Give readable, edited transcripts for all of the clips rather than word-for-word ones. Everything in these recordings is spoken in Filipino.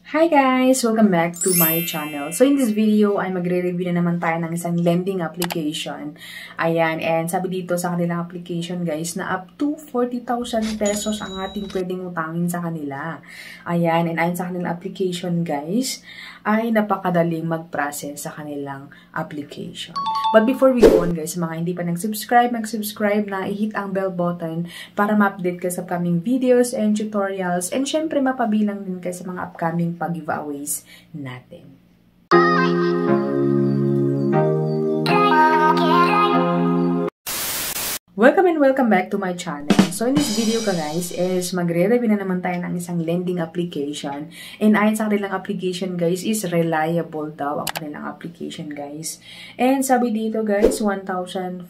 Hi guys! Welcome back to my channel. So in this video, ay magre-review na naman tayo ng isang lending application. Ayan, and sabi dito sa kanilang application guys, na up to 40,000 pesos ang ating pwedeng utangin sa kanila. Ayan, and ayon sa kanilang application guys, ay napakadaling mag-process sa kanilang application. But before we go on guys, mga hindi pa nag-subscribe, mag-subscribe na, i-hit ang bell button para ma-update ka sa upcoming videos and tutorials, and syempre mapabilang din kayo sa mga upcoming pag-giveaways natin. Welcome and welcome back to my channel. So in this video ka guys is magre-review na naman tayo ng isang lending application. And ayon sa kanilang application guys is reliable daw ang kanilang application guys. And sabi dito guys 1,500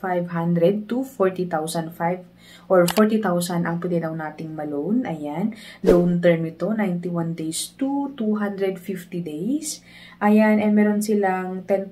to 40,500 or 40,000 ang pwede daw nating ma-loan. Ayan. Loan term ito 91 days to 250 days. Ayan. And meron silang 10%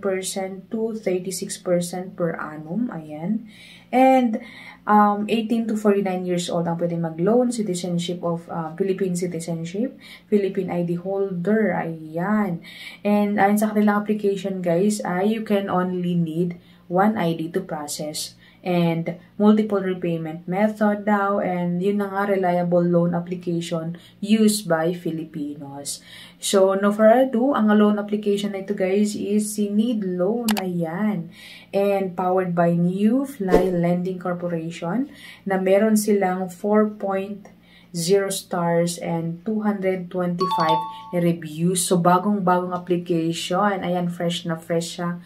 to 36% per annum. Ayan. And 18 to 49 years old ang pwede mag-loan, citizenship of Philippine citizenship, Philippine ID holder, ayan. And ayon sa kanilang application guys, you can only need one ID to process and multiple repayment method daw, and yun na nga, reliable loan application used by Filipinos. So, no further ado, ang loan application na ito guys is si Need Loan, ayan. And powered by New Fly Lending Corporation na meron silang 4.0 stars and 225 reviews. So, bagong-bagong application. Ayan, fresh na fresh siya.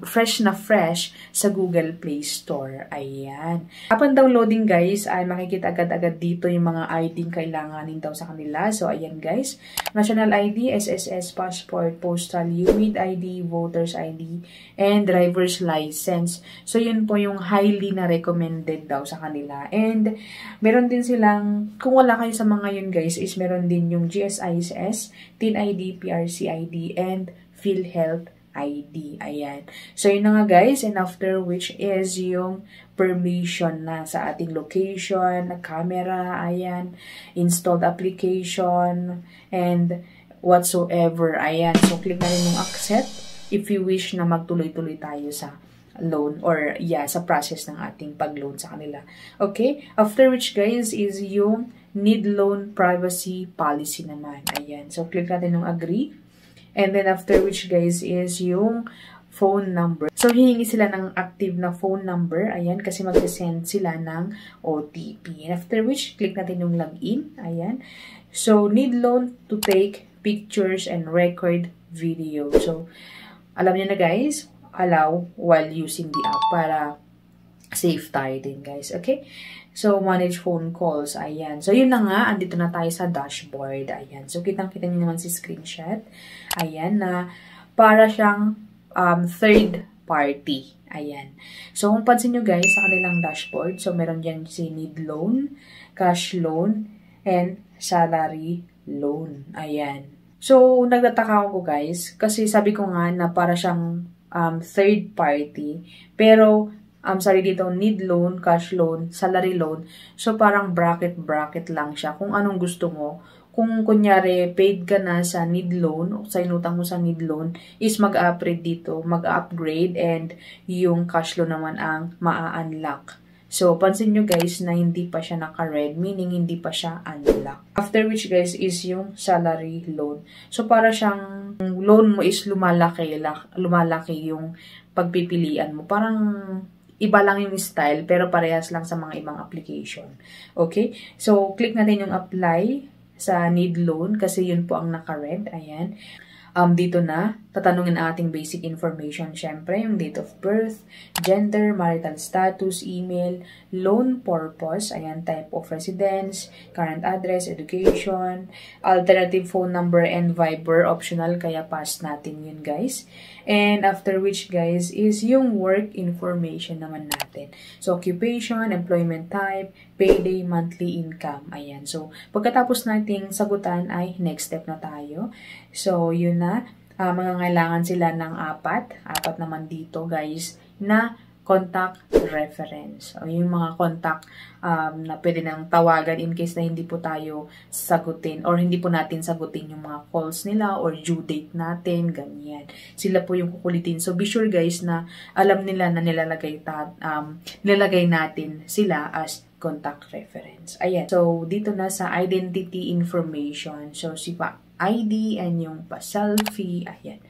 Fresh na fresh sa Google Play Store. Ayan. Upon downloading guys, ay makikita agad-agad dito yung mga ID kailanganin daw sa kanila. So, ayan guys. National ID, SSS, Passport, Postal, UMID ID, Voters ID, and Driver's License. So, yun po yung highly na recommended daw sa kanila. And, meron din silang, kung wala kayo sa mga yun guys, is meron din yung GSIS, TIN ID, PRC ID, and PhilHealth ID. Ayan. So, yun na nga guys. And after which is yung permission na sa ating location, camera, ayan, installed application, and whatsoever. Ayan. So, click na rin yung accept if you wish na magtuloy-tuloy tayo sa loan or sa process ng ating pag-loan sa kanila. Okay? After which guys is yung Need Loan Privacy Policy naman. Ayan. So, click natin yung agree. And then after which guys is yung phone number. So, hihingi sila ng active na phone number. Ayan, kasi mag-send sila ng OTP. And after which, click natin yung login. Ayan. So, need loan to take pictures and record video. So, alam niyo na guys, allow while using the app para safe tayo din guys. Okay? So, manage phone calls. Ayan. So, yun na nga. Andito na tayo sa dashboard. Ayan. So, kitang-kita nyo naman si screenshot. Ayan na para siyang third party. Ayan. So, kung pansin nyo guys sa kanilang dashboard, so, meron dyan si need loan, cash loan, and salary loan. Ayan. So, nagtataka ako guys kasi sabi ko nga na para siyang third party. Pero, sorry dito, need loan, cash loan, salary loan. So, parang bracket lang siya. Kung anong gusto mo. Kung kunyari, paid ka na sa need loan, o sa inutang mo sa need loan, is mag-upgrade dito, mag-upgrade, and yung cash loan naman ang maa-unlock. So, pansin nyo guys na hindi pa siya naka-red, meaning hindi pa siya unlock. After which guys is yung salary loan. So, para siyang loan mo is lumalaki yung pagpipilian mo. Parang iba lang yung style, pero parehas lang sa mga ibang application. Okay? So, click natin yung apply sa need loan kasi yun po ang naka-red. Ayan. Dito na, tatanungin ang ating basic information. Syempre, yung date of birth, gender, marital status, email, loan purpose, ayan, type of residence, current address, education, alternative phone number, and Viber, optional, kaya pass natin yun, guys. And after which, guys, is yung work information naman natin. So, occupation, employment type, payday, monthly income, ayan. So, pagkatapos nating sagutan ay next step na tayo. So, yun na. Mangangailangan sila ng apat naman dito guys na contact reference. O yung mga contact na pwede nang tawagan in case na hindi po tayo sagutin or hindi po natin sagutin yung mga calls nila or due date natin, ganyan. Sila po yung kukulitin. So, be sure guys na alam nila na nilalagay natin sila as contact reference. Ayan. So, dito na sa identity information. So, si pa ID and yung pa-selfie. Ayan.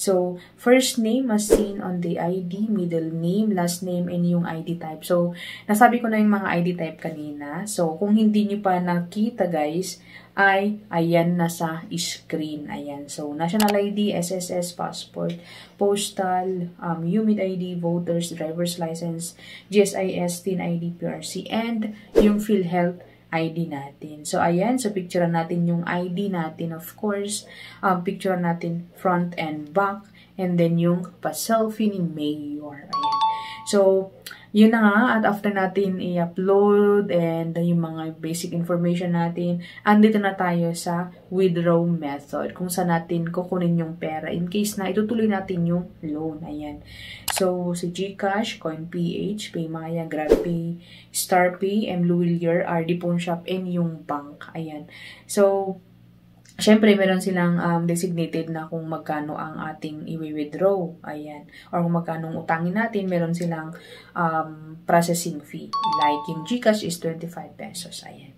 So, first name as seen on the ID, middle name, last name, and yung ID type. So, nasabi ko na yung mga ID type kanina. So, kung hindi nyo pa nakita guys, ay ayan na sa screen. Ayan. So, national ID, SSS, passport, postal, UMID ID, voters, driver's license, GSIS, TIN ID, PRC, and yung PhilHealth ID natin. So, ayan. So, picturean natin yung ID natin, of course. Picturean natin front and back. And then, yung pa-selfie ni Mayor. Ayan. So, yun na nga. At after natin i-upload and yung mga basic information natin, andito na tayo sa withdraw method. Kung saan natin kukunin yung pera in case na itutuloy natin yung loan. Ayan. So, si GCash, CoinPH, PayMaya, GrabPay, StarPay, Mluwilier, RD Pawn Shop, and yung bank. Ayan. So, syempre, meron silang designated na kung magkano ang ating i-withdraw. Ayan. Or kung magkano utangin natin, meron silang processing fee. Like yung GCash is 25 pesos. Ayan.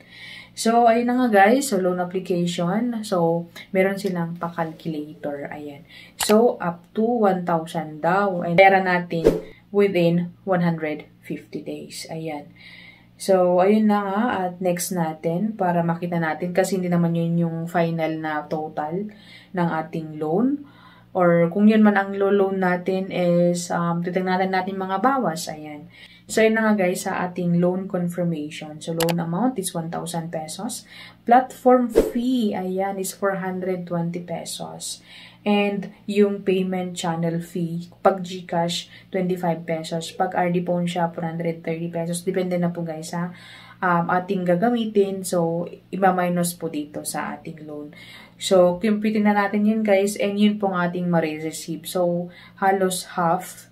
So, ayun na nga guys. So, loan application. So, meron silang pa-calculator. Ayan. So, up to 1,000 daw. And pera natin within 150 days. Ayan. So, ayun na nga. At next natin, para makita natin, kasi hindi naman yun yung final na total ng ating loan. Or kung yun man ang loan natin is, titignan natin mga bawas. Ayan. So, yun na nga guys sa ating loan confirmation. So, loan amount is 1,000 pesos. Platform fee, ayan, is 420 pesos. And yung payment channel fee, pag GCash, 25 pesos. Pag RD Pawn Shop, 130 pesos. Depende na po guys sa ating gagamitin. So, iba-minus po dito sa ating loan. So, computing na natin yun guys. And yun pong ating ma-receive. So, halos half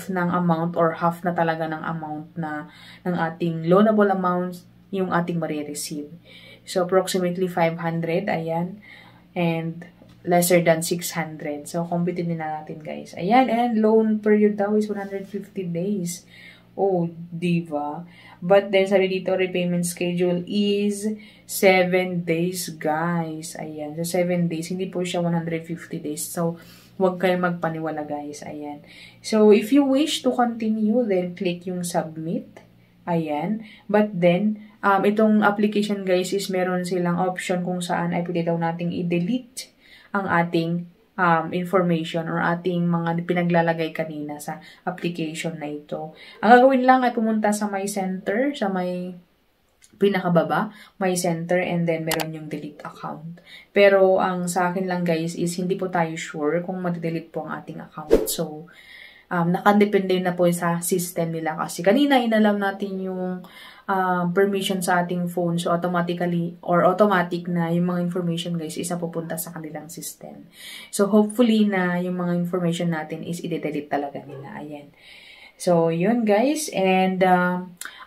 ng amount or half na talaga ng amount na ng ating loanable amount yung ating marireceive. So, approximately 500, ayan. And lesser than 600. So, compute din na natin, guys. Ayan, and loan period daw is 150 days. Oh, diva. But then, sabi dito, repayment schedule is 7 days, guys. Ayan, so 7 days. Hindi po siya 150 days. So, huwag kayong magpaniwala guys. Ayan. So, if you wish to continue, then click yung submit. Ayan. But then, itong application guys is meron silang option kung saan ay pwede daw nating i-delete ang ating information or ating mga pinaglalagay kanina sa application na ito. Ang gagawin lang ay pumunta sa My Center, sa may pinakababa, My Center, and then meron yung delete account. Pero ang sa akin lang guys is hindi po tayo sure kung mag-delete po ang ating account. So, nakadepende na po sa system nila kasi kanina inalam natin yung permission sa ating phone. So, automatically or automatic na yung mga information guys is napupunta sa kanilang system. So, hopefully na yung mga information natin is i-delete talaga nila. Ayan. So, yun guys. And,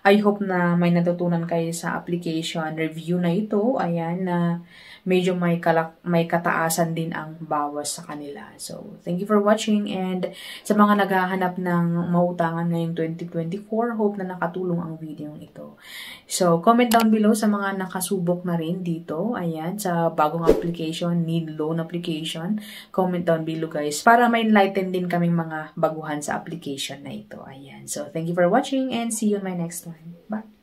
I hope na may natutunan kayo sa application review na ito. Ayan, na medyo may kataasan din ang bawas sa kanila. So, thank you for watching. And sa mga naghahanap ng mautangan ngayong 2024, hope na nakatulong ang video ito. So, comment down below sa mga nakasubok na rin dito. Ayan, sa bagong application, need loan application. Comment down below guys para ma-enlighten din kaming mga baguhan sa application na ito. Ayan. So, thank you for watching and see you in my next one. Bye!